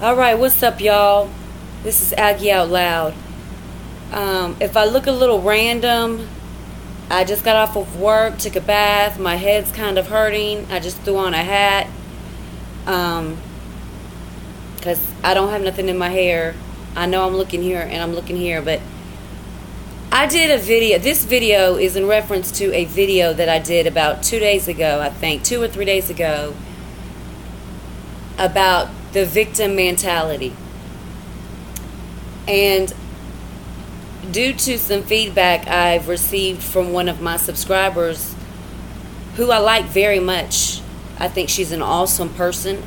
Alright, what's up, y'all? This is Aggie Out Loud. If I look a little random, I just got off of work, took a bath, my head's kind of hurting. I just threw on a hat because I don't have nothing in my hair. I know I'm looking here and I'm looking here, but I did a video. This video is in reference to a video that I did about 2 days ago, I think, 2 or 3 days ago, about the victim mentality. And due to some feedback I've received from one of my subscribers, who I like very much, I think she's an awesome person,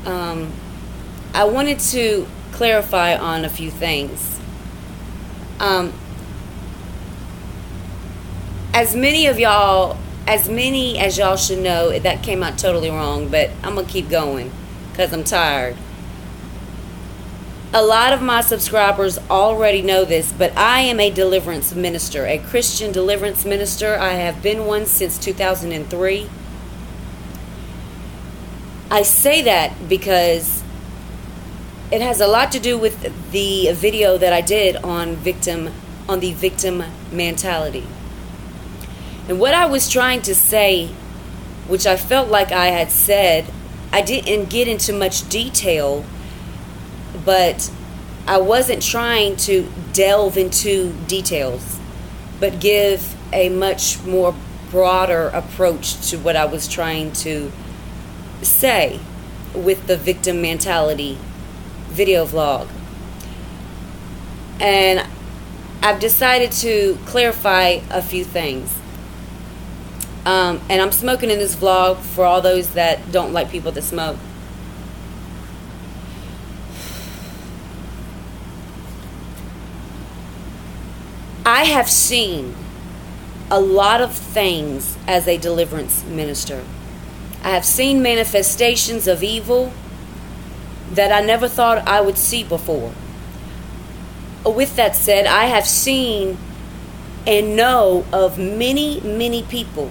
I wanted to clarify on a few things. As many as y'all should know, that came out totally wrong, but I'm going to keep going because I'm tired. A lot of my subscribers already know this, but I am a deliverance minister, a Christian deliverance minister. I have been one since 2003. I say that because it has a lot to do with the video that I did on the victim mentality. And what I was trying to say, which I felt like I had said, I didn't get into much detail, but I wasn't trying to delve into details, but give a much more broader approach to what I was trying to say with the victim mentality video vlog. And I've decided to clarify a few things. And I'm smoking in this vlog for all those that don't like people that smoke. I have seen a lot of things as a deliverance minister. I have seen manifestations of evil that I never thought I would see before. With that said, I have seen and know of many, many people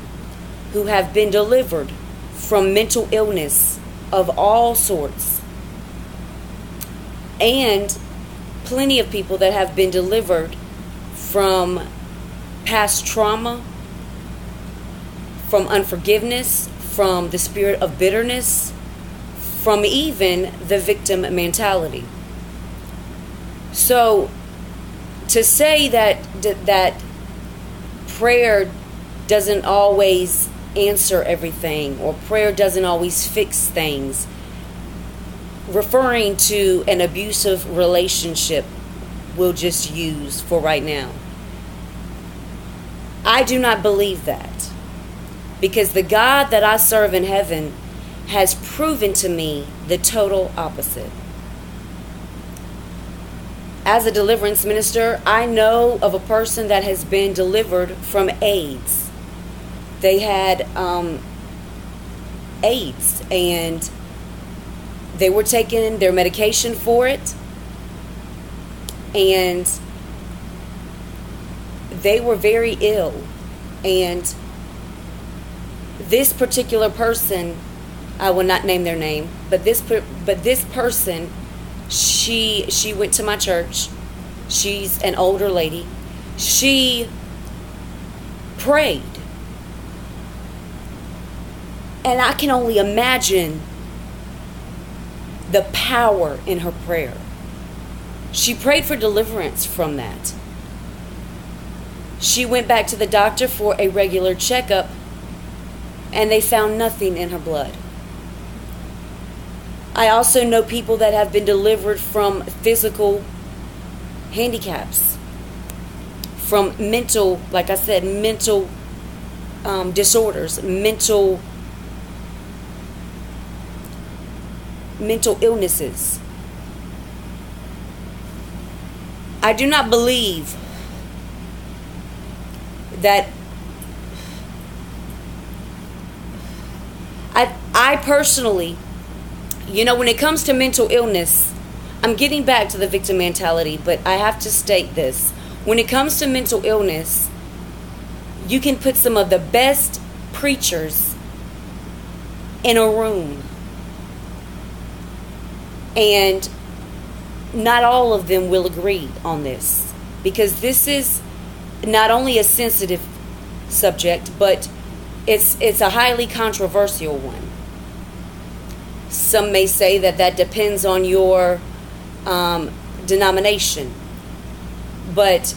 who have been delivered from mental illness of all sorts, and plenty of people that have been delivered from past trauma, from unforgiveness, from the spirit of bitterness, from even the victim mentality. So to say that prayer doesn't always answer everything, or prayer doesn't always fix things, referring to an abusive relationship, we'll just use for right now. I do not believe that, because the God that I serve in heaven has proven to me the total opposite. As a deliverance minister, I know of a person that has been delivered from AIDS. They had AIDS, and they were taking their medication for it, and they were very ill. And this particular person, I will not name their name, but this person, she went to my church. She's an older lady. She prayed. And I can only imagine the power in her prayer. She prayed for deliverance from that. She went back to the doctor for a regular checkup, and they found nothing in her blood. I also know people that have been delivered from physical handicaps, from mental, like I said, mental disorders, mental illnesses. I do not believe that I personally, when it comes to mental illness, I'm getting back to the victim mentality, but I have to state this. When it comes to mental illness, you can put some of the best preachers in a room, And not all of them will agree on this, because this is not only a sensitive subject, but it's a highly controversial one. Some may say that depends on your denomination, but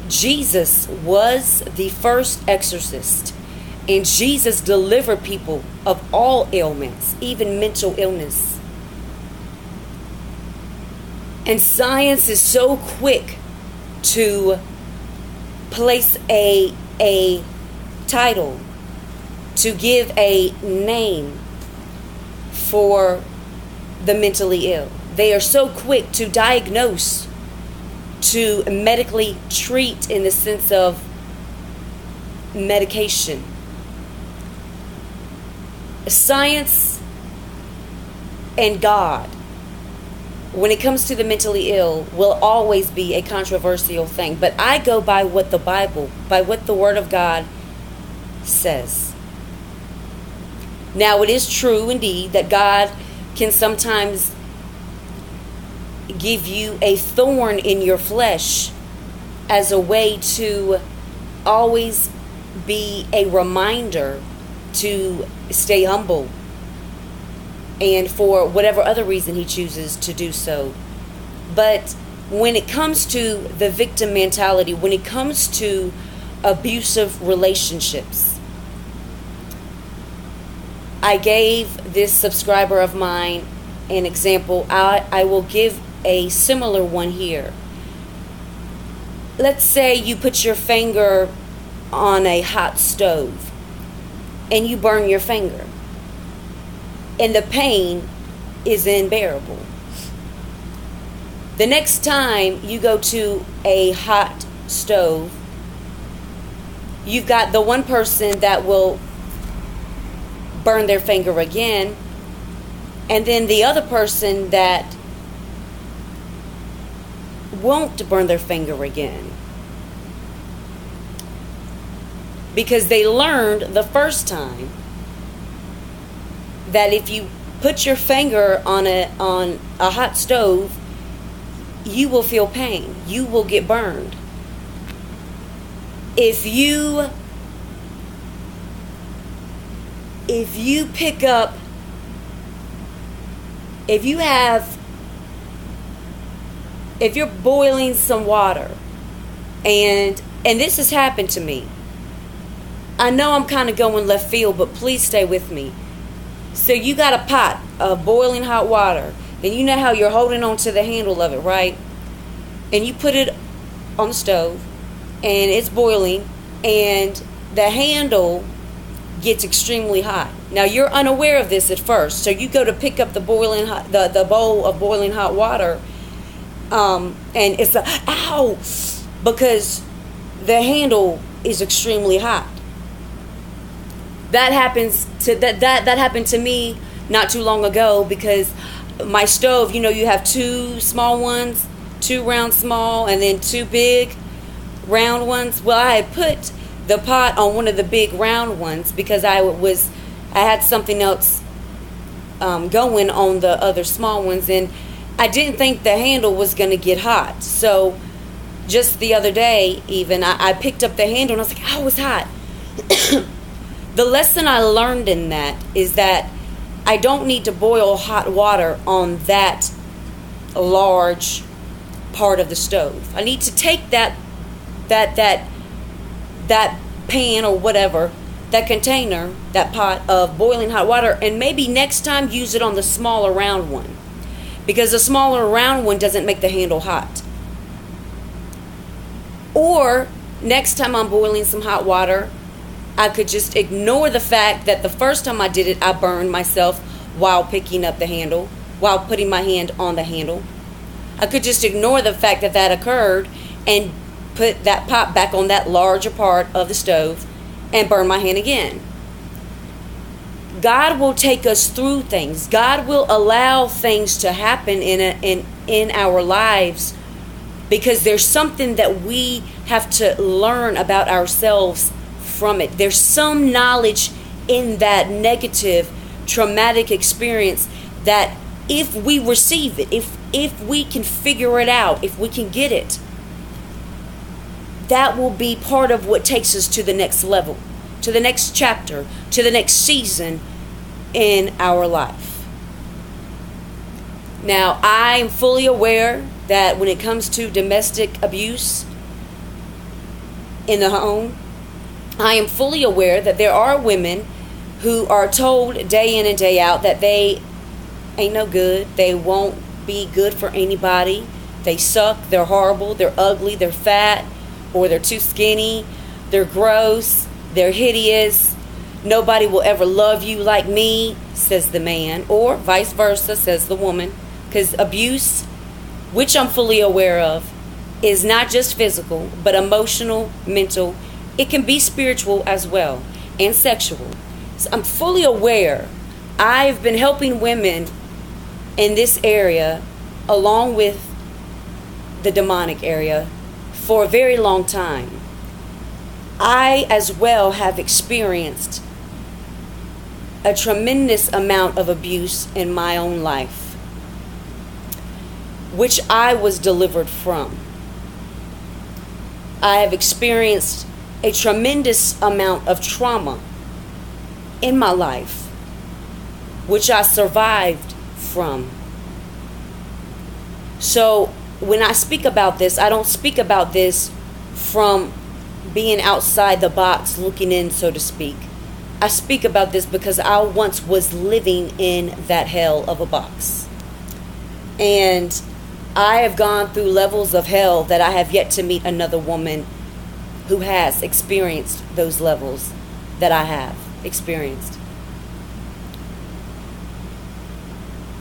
Jesus was the first exorcist, and Jesus delivered people of all ailments, even mental illness. And science is so quick to place a title, to give a name for the mentally ill. They are so quick to diagnose, to medically treat in the sense of medication. Science and God, when it comes to the mentally ill, will always be a controversial thing. But I go by what the Bible, by what the Word of God says. Now, it is true indeed that God can sometimes give you a thorn in your flesh as a way to always be a reminder to stay humble, and for whatever other reason he chooses to do so. But when it comes to the victim mentality, when it comes to abusive relationships, I gave this subscriber of mine an example. I will give a similar one here. Let's say you put your finger on a hot stove and you burn your finger, and the pain is unbearable. The next time you go to a hot stove, you've got the one person that will burn their finger again, and then the other person that won't burn their finger again, because they learned the first time that if you put your finger on a hot stove, you will feel pain. You will get burned. If you pick up, if you're boiling some water, and this has happened to me. I know I'm kind of going left field, but please stay with me. So you got a pot of boiling hot water, and you know how you're holding on to the handle of it, right? And you put it on the stove, and it's boiling, and the handle gets extremely hot. Now you're unaware of this at first, so you go to pick up the bowl of boiling hot water, and it's ow, because the handle is extremely hot. That happened to me not too long ago, because my stove, you have two small ones, two round small, and then two big round ones. Well, I had put the pot on one of the big round ones because I had something else going on the other small ones, and I didn't think the handle was going to get hot. So just the other day, even, I picked up the handle and I was like, oh, it's hot. The lesson I learned in that is that I don't need to boil hot water on that large part of the stove. I need to take that pan or whatever, that container, that pot of boiling hot water, and maybe next time use it on the smaller round one, because the smaller round one doesn't make the handle hot. Or next time I'm boiling some hot water, I could just ignore the fact that the first time I did it, I burned myself while picking up the handle, while putting my hand on the handle. I could just ignore the fact that occurred and put that pot back on that larger part of the stove and burn my hand again. God will take us through things. God will allow things to happen in our lives, because there's something that we have to learn about ourselves from it. There's some knowledge in that negative, traumatic experience that if we receive it, if we can figure it out, if we can get it, that will be part of what takes us to the next level, to the next chapter, to the next season in our life. Now, I am fully aware that when it comes to domestic abuse in the home, I am fully aware that there are women who are told day in and day out that they ain't no good, they won't be good for anybody, they suck, they're horrible, they're ugly, they're fat, or they're too skinny, they're gross, they're hideous, nobody will ever love you like me, says the man, or vice versa, says the woman. Because abuse, which I'm fully aware of, is not just physical, but emotional, mental. It can be spiritual as well, and sexual. So I'm fully aware. I've been helping women in this area, along with the demonic area, for a very long time. I as well have experienced a tremendous amount of abuse in my own life, which I was delivered from. I have experienced a tremendous amount of trauma in my life, which I survived from. So when I speak about this, I don't speak about this from being outside the box, looking in, so to speak. I speak about this because I once was living in that hell of a box. And I have gone through levels of hell that I have yet to meet another woman who has experienced those levels that I have experienced.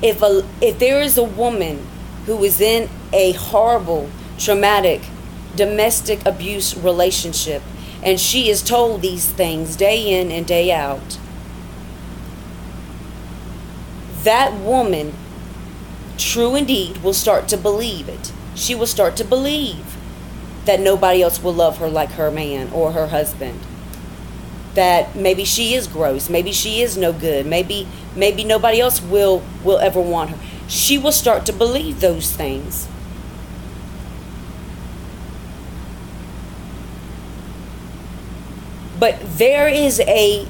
If there is a woman who is in a horrible, traumatic, domestic abuse relationship, and she is told these things day in and day out, that woman, true indeed, will start to believe it. She will start to believe that nobody else will love her like her man or her husband. That maybe she is gross, maybe she is no good, maybe nobody else will ever want her. She will start to believe those things. But there is a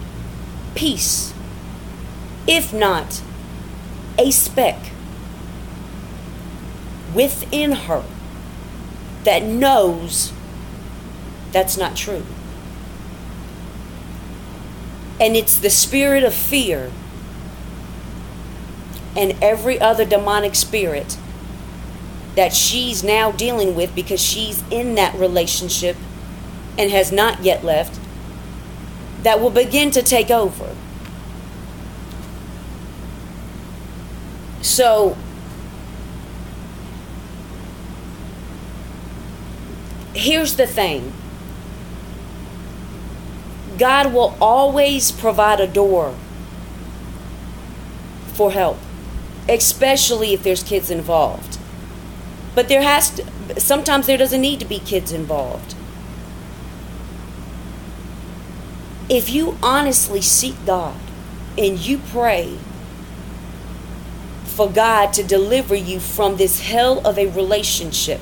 piece, if not a speck, within her that knows that's not true. And it's the spirit of fear and every other demonic spirit that she's now dealing with because she's in that relationship and has not yet left, that will begin to take over. So here's the thing. God will always provide a door for help, especially if there's kids involved. But sometimes there doesn't need to be kids involved. If you honestly seek God and you pray for God to deliver you from this hell of a relationship,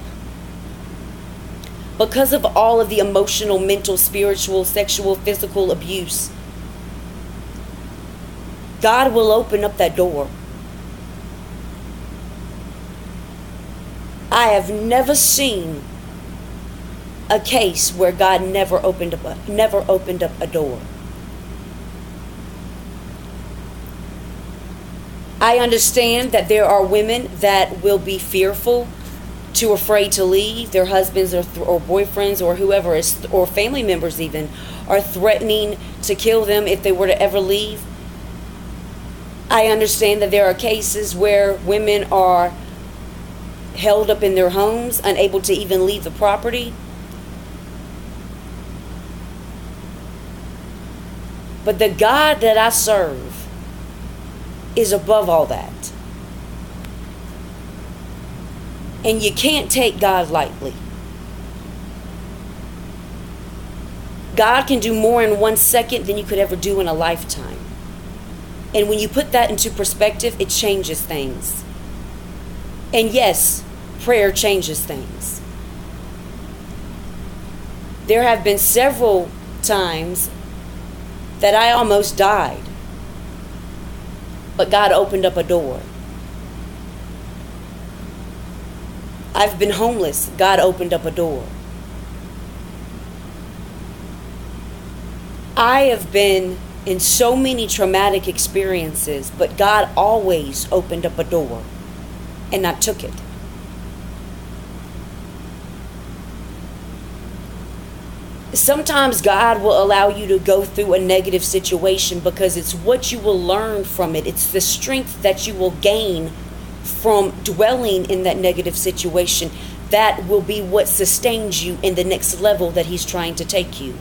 because of all of the emotional, mental, spiritual, sexual, physical abuse, God will open up that door. I have never seen a case where God never opened up a door. I understand that there are women that will be fearful, too afraid to leave. Their husbands or boyfriends or whoever is, or family members even, are threatening to kill them if they were to ever leave. I understand that there are cases where women are held up in their homes, unable to even leave the property. But the God that I serve is above all that. And you can't take God lightly. God can do more in 1 second than you could ever do in a lifetime. And when you put that into perspective, it changes things. And yes, prayer changes things. There have been several times that I almost died, but God opened up a door. I've been homeless. God opened up a door. I have been in so many traumatic experiences, but God always opened up a door, and I took it. Sometimes God will allow you to go through a negative situation because it's what you will learn from it. It's the strength that you will gain from dwelling in that negative situation that will be what sustains you in the next level that He's trying to take you.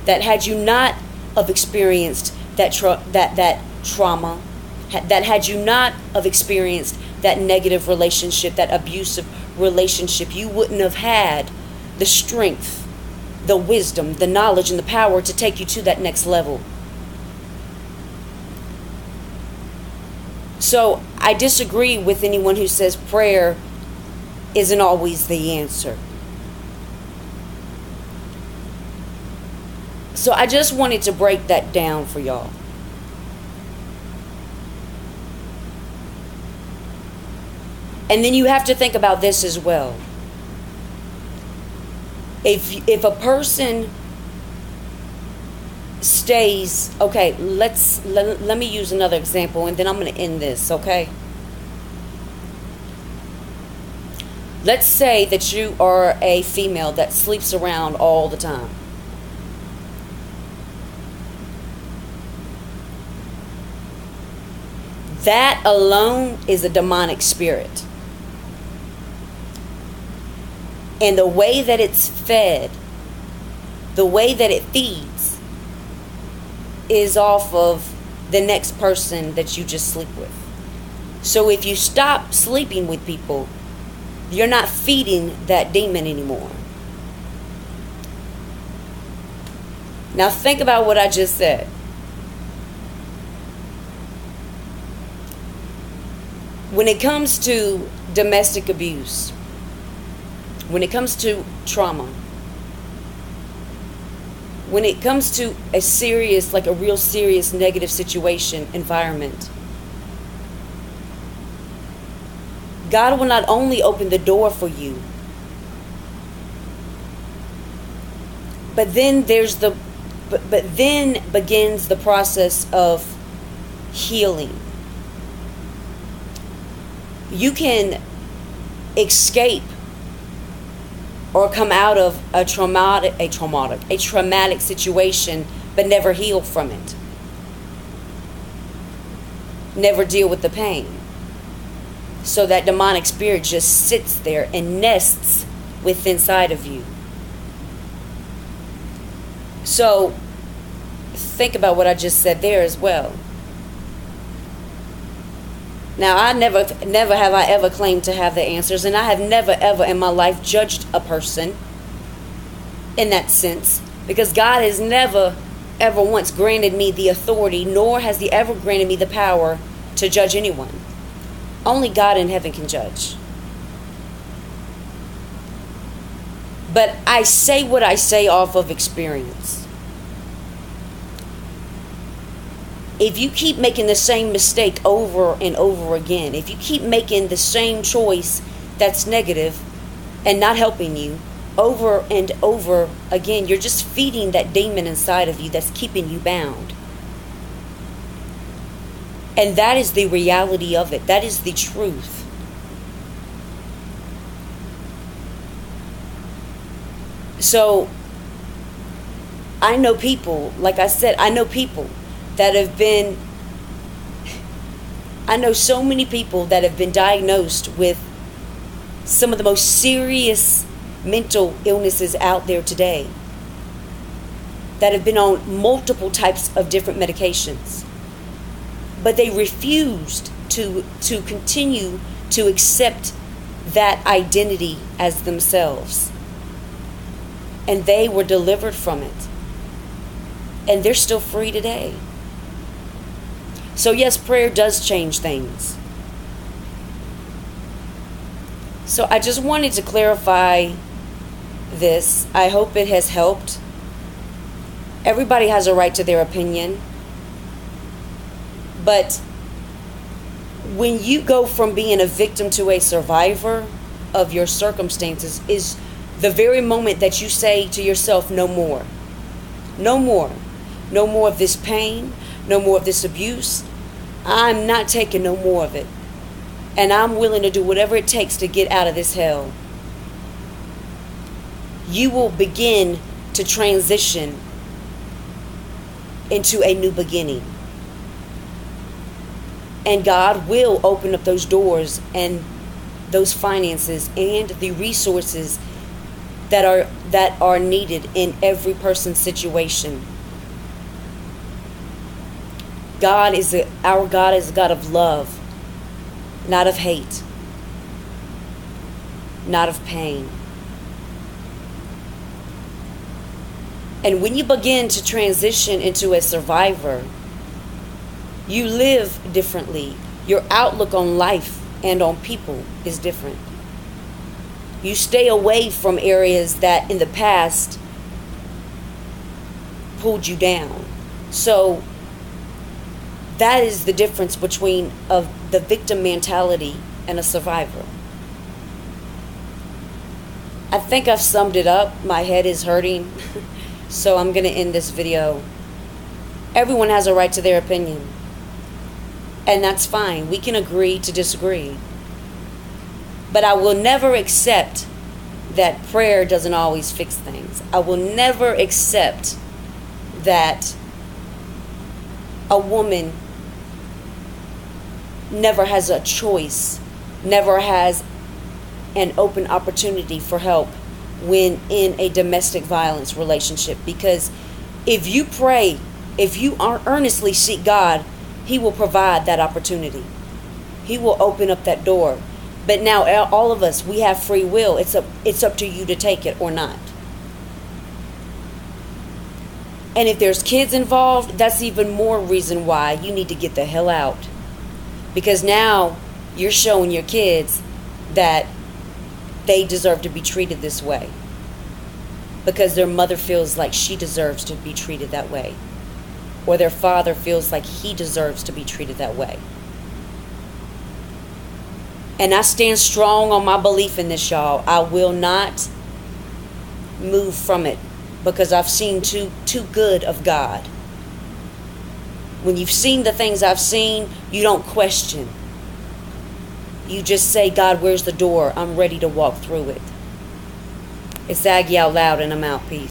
That had you not have experienced that trauma, that had you not have experienced that negative relationship, that abusive relationship, you wouldn't have had the strength, the wisdom, the knowledge, and the power to take you to that next level. So I disagree with anyone who says prayer isn't always the answer. So I just wanted to break that down for y'all. And then you have to think about this as well. If a person stays, okay, let me use another example, and then I'm going to end this, okay? Let's say that you are a female that sleeps around all the time. That alone is a demonic spirit. And the way that it's fed, the way that it feeds, is off of the next person that you just sleep with. So if you stop sleeping with people, you're not feeding that demon anymore. Now think about what I just said. When it comes to domestic abuse, when it comes to trauma, when it comes to a serious, like a real serious negative situation, environment, God will not only open the door for you, but then then begins the process of healing. You can escape or come out of a traumatic situation, but never heal from it. Never deal with the pain. So that demonic spirit just sits there and nests within inside of you. So think about what I just said there as well. Now, I never have I ever claimed to have the answers, and I have never ever in my life judged a person in that sense, because God has never ever once granted me the authority, nor has He ever granted me the power to judge anyone. Only God in heaven can judge. But I say what I say off of experience. If you keep making the same mistake over and over again, if you keep making the same choice that's negative and not helping you over and over again, you're just feeding that demon inside of you that's keeping you bound. And that is the reality of it. That is the truth. So I know people, like I said, I know so many people that have been diagnosed with some of the most serious mental illnesses out there today, that have been on multiple types of different medications, but they refused to continue to accept that identity as themselves, and they were delivered from it, and they're still free today. So yes, prayer does change things. So I just wanted to clarify this. I hope it has helped. Everybody has a right to their opinion. But when you go from being a victim to a survivor of your circumstances is the very moment that you say to yourself, no more. No more. No more of this pain. No more of this abuse. I'm not taking no more of it. And I'm willing to do whatever it takes to get out of this hell. You will begin to transition into a new beginning. And God will open up those doors and those finances and the resources that are needed in every person's situation. Our God is a God of love, not of hate, not of pain. And when you begin to transition into a survivor, you live differently. Your outlook on life and on people is different. You stay away from areas that in the past pulled you down. So that is the difference between the victim mentality and a survivor. I think I've summed it up. My head is hurting. So I'm going to end this video. Everyone has a right to their opinion. And that's fine. We can agree to disagree. But I will never accept that prayer doesn't always fix things. I will never accept that a woman never has a choice, never has an open opportunity for help when in a domestic violence relationship. Because if you pray, if you earnestly seek God, He will provide that opportunity. He will open up that door. But now all of us, we have free will. It's up to you to take it or not. And if there's kids involved, that's even more reason why you need to get the hell out. Because now you're showing your kids that they deserve to be treated this way. Because their mother feels like she deserves to be treated that way. Or their father feels like he deserves to be treated that way. And I stand strong on my belief in this, y'all. I will not move from it. Because I've seen too good of God. When you've seen the things I've seen, you don't question. You just say, God, where's the door? I'm ready to walk through it. It's Aggie out loud and I'm out. Peace.